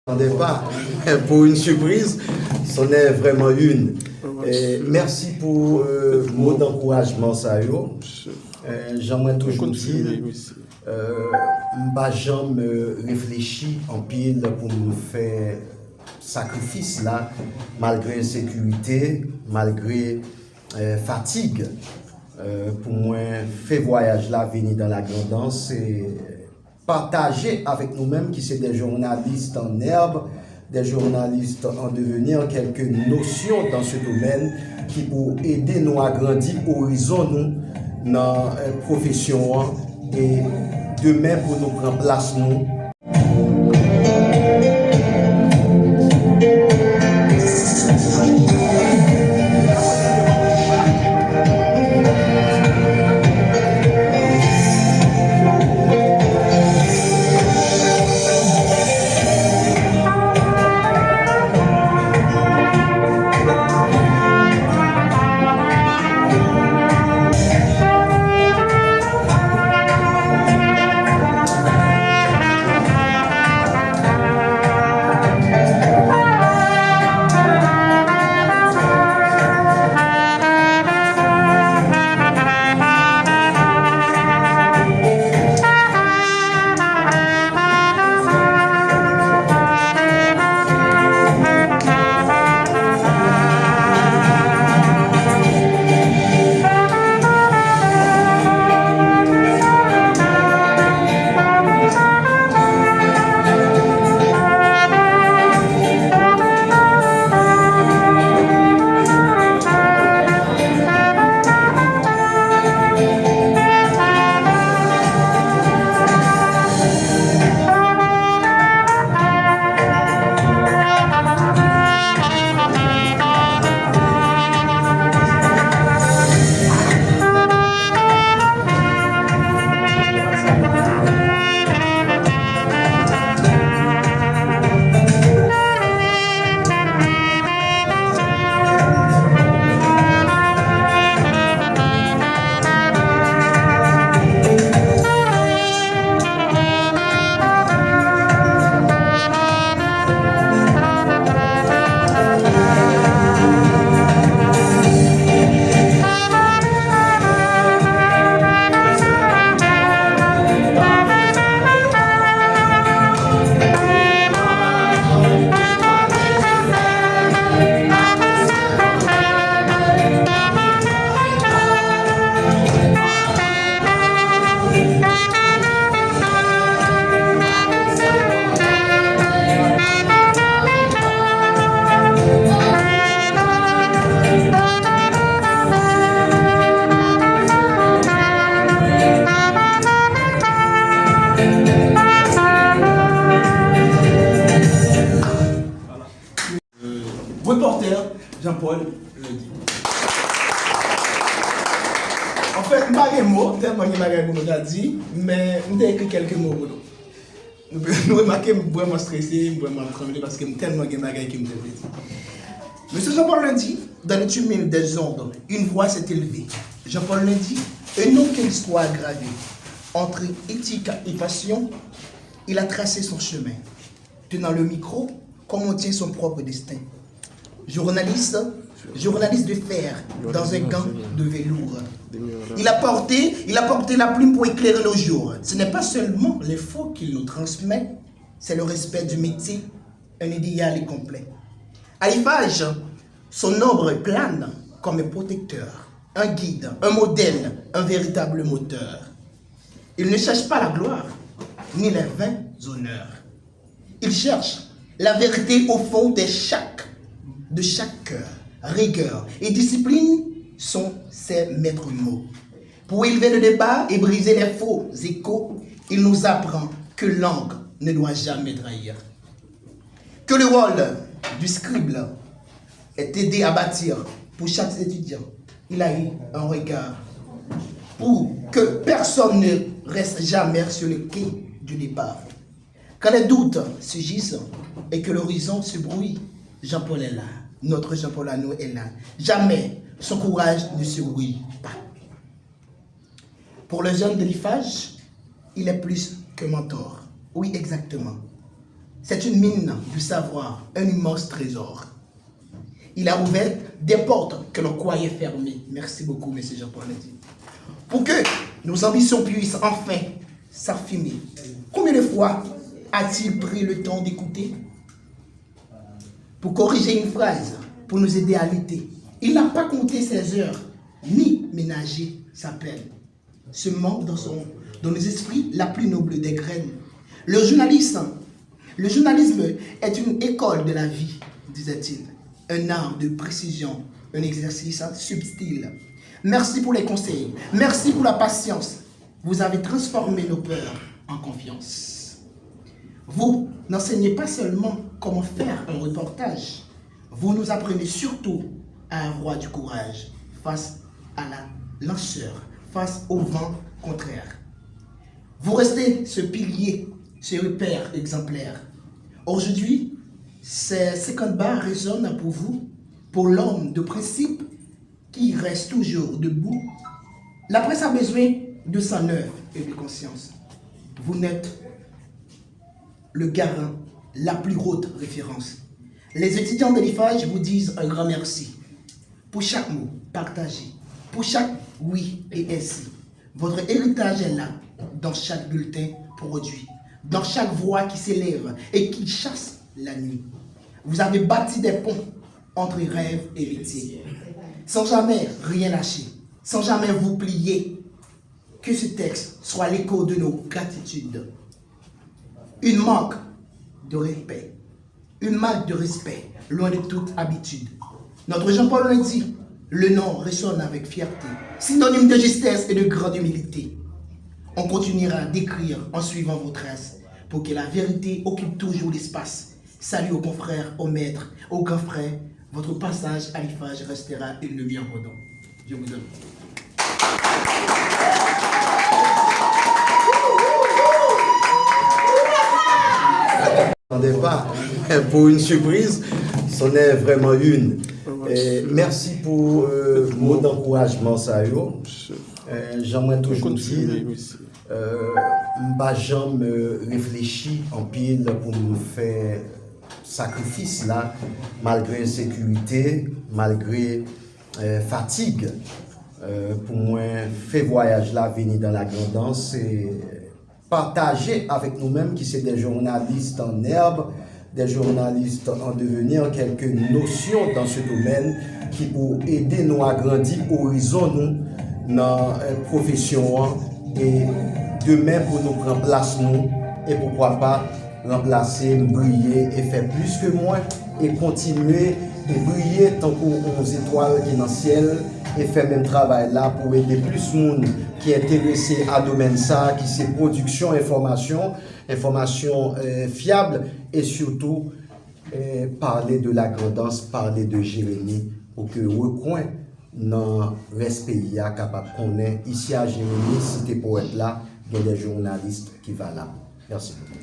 m'attendais pas pour une surprise, c'en est vraiment une. Merci pour le mot d'encouragement, ça yo. J'aimerais toujours dire, jamais réfléchi en pile pour nous faire sacrifice là, malgré insécurité, malgré fatigue. Pour moi, faire voyage là, venir dans la grandance, et partager avec nous-mêmes qui sont des journalistes en herbe, des journalistes en devenir, quelques notions dans ce domaine qui pour aider nous à grandir horizon nous dans la profession et demain pour nous prendre place nous. Reporter Jean-Paul Leguy. En fait, je ne sais pas mots, tellement que je l'ai dit, mais je écrit quelques mots pour nous. Nous remarquons que je suis vraiment stressé, vraiment tremblé parce que tellement de choses qui me fait plaisir. Monsieur Jean-Paul Leguy, dans le tumulte des ondes, une voix s'est élevée. Jean-Paul Leguy, un nom qu'il soit gravé. Entre éthique et passion, il a tracé son chemin. Tenant le micro, comme on tient son propre destin. Journaliste de fer dans un gant de velours. Il a porté la plume pour éclairer le jour. Ce n'est pas seulement les faux qu'il nous transmet, c'est le respect du métier, un idéal et complet. À l'image, son ombre plane comme un protecteur, un guide, un modèle, un véritable moteur. Il ne cherche pas la gloire, ni les vains honneurs. Il cherche la vérité au fond de chaque cœur. Rigueur et discipline sont ses maîtres mots. Pour élever le débat et briser les faux échos, il nous apprend que langue ne doit jamais trahir. Que le rôle du scribe est aidé à bâtir pour chaque étudiant. Il a eu un regard pour que personne ne reste jamais sur le quai du départ. Quand les doutes surgissent et que l'horizon se brouille, Jean-Paul est là. Notre Jean-Paul à nous est là. Jamais son courage ne se rouille pas. Pour le jeune de l'IFAGE, il est plus que mentor. Oui, exactement. C'est une mine du savoir, un immense trésor. Il a ouvert des portes que l'on croyait fermées. Merci beaucoup, M. Jean-Paul Ndji. Pour que nos ambitions puissent enfin s'affiner. Combien de fois a-t-il pris le temps d'écouter? Pour corriger une phrase, pour nous aider à lutter. Il n'a pas compté ses heures, ni ménagé sa peine. Semant dans nos esprits la plus noble des graines. Le journalisme est une école de la vie, disait-il. Un art de précision, un exercice subtil. Merci pour les conseils, merci pour la patience. Vous avez transformé nos peurs en confiance. Vous n'enseignez pas seulement comment faire un reportage, vous nous apprenez surtout à avoir du courage face à la lanceur, face au vent contraire. Vous restez ce pilier, ce repère exemplaire. Aujourd'hui, ces 50 barres résonnent pour vous, pour l'homme de principe qui reste toujours debout. La presse a besoin de sang neuf et de conscience. Vous n'êtes le garant, la plus haute référence. Les étudiants de l'IFAGE vous disent un grand merci. Pour chaque mot partagé, pour chaque oui et ainsi. Votre héritage est là, dans chaque bulletin produit, dans chaque voix qui s'élève et qui chasse la nuit. Vous avez bâti des ponts entre rêve et métier, sans jamais rien lâcher, sans jamais vous plier. Que ce texte soit l'écho de nos gratitudes. Une marque de respect, loin de toute habitude. Notre Jean-Paul Ndji, le nom résonne avec fierté, synonyme de justesse et de grande humilité. On continuera d'écrire en suivant vos traces pour que la vérité occupe toujours l'espace. Salut aux confrères, aux maîtres, aux grands frères. Votre passage à l'IFAGE restera une lumière en redon. Je vous aime. Attendez pas, pour une surprise, c'en est vraiment une. Merci pour mot d'encouragement, ça y est. J'aimerais toujours dire, j'aime réfléchir en pile pour nous faire sacrifice là, malgré insécurité, malgré fatigue. Pour moi, faire voyage là, venir dans la grandance et partager avec nous-mêmes qui sont des journalistes en herbe, des journalistes en devenir, quelques notions dans ce domaine qui pour aider nous à grandir horizon nous dans la profession et demain pour nous prendre place nous et pourquoi pas remplacer, briller et faire plus que moi et continuer de briller tant qu'aux étoiles qui sont dans le ciel et faire même travail là pour aider plus de monde qui est intéressé à domaine ça, qui c'est production, information fiable et surtout parler de la grandance, parler de Jérémie pour que recoin dans reste pays à capable qu'on est ici à Jérémie, si t'es poète là, il y a des journalistes qui vont là. Merci beaucoup.